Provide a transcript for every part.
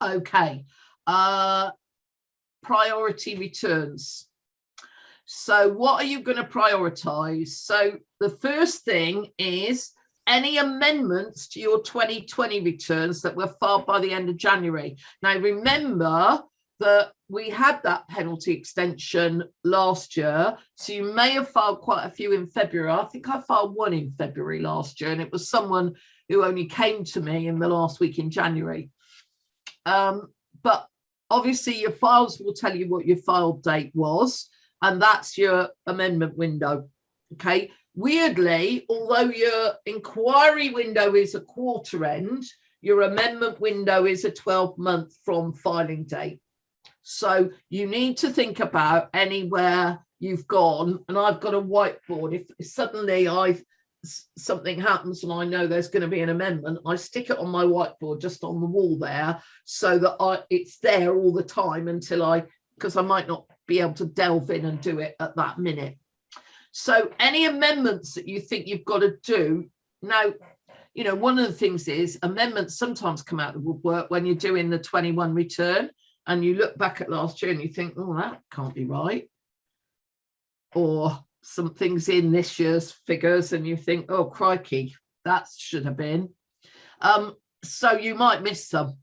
Okay. Priority returns. So what are you going to prioritize? So the first thing is any amendments to your 2020 returns that were filed by the end of January. Now, remember that we had that penalty extension last year. So you may have filed quite a few in February. I think I filed one in February last year, and it was someone who only came to me in the last week in January. But obviously your files will tell you what your file date was, and that's your amendment window. Okay. Weirdly, although your inquiry window is a quarter end, your amendment window is a 12-month from filing date. So you need to think about anywhere you've gone, and I've got a whiteboard. If suddenly something happens and I know there's going to be an amendment, I stick it on my whiteboard just on the wall there, so that it's there all the time until because I might not be able to delve in and do it at that minute. So any amendments that you think you've got to do now, you know, one of the things is amendments sometimes come out of the woodwork when you're doing the 21 return and you look back at last year and you think, oh, that can't be right. Or something's in this year's figures and you think, oh, crikey, that should have been. So you might miss some,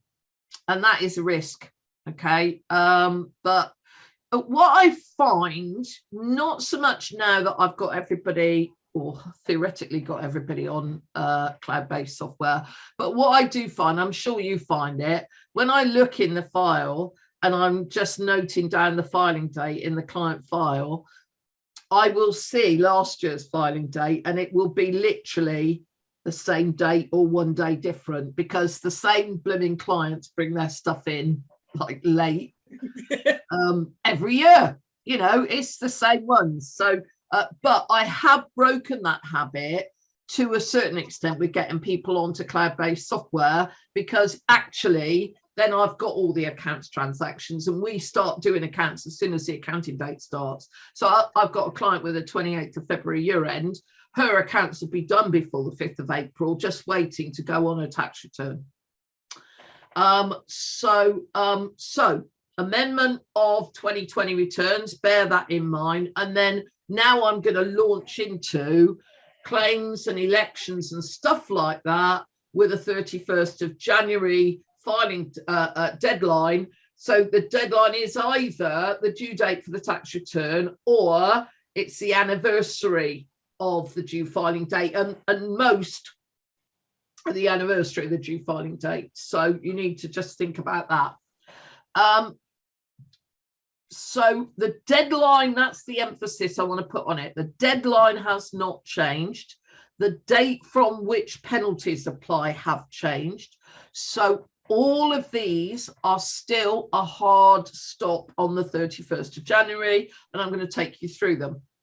and that is a risk. Okay. But what I find, not so much now that I've got everybody, or theoretically got everybody on cloud-based software, but what I do find, I'm sure you find it, when I look in the file and I'm just noting down the filing date in the client file, I will see last year's filing date, and it will be literally the same date or one day different, because the same blooming clients bring their stuff in like late every year. You know, it's the same ones. So but I have broken that habit to a certain extent with getting people onto cloud-based software, because actually then I've got all the accounts transactions, and we start doing accounts as soon as the accounting date starts. So I've got a client with a 28th of February year end. Her accounts will be done before the 5th of April, just waiting to go on a tax return. So amendment of 2020 returns, bear that in mind. And then now I'm going to launch into claims and elections and stuff like that with a 31st of January filing deadline. So the deadline is either the due date for the tax return, or it's the anniversary of the due filing date, and most are the anniversary of the due filing date. So you need to just think about that. So the deadline, that's the emphasis I want to put on it. The deadline has not changed. The date from which penalties apply have changed. So all of these are still a hard stop on the 31st of January, and I'm going to take you through them.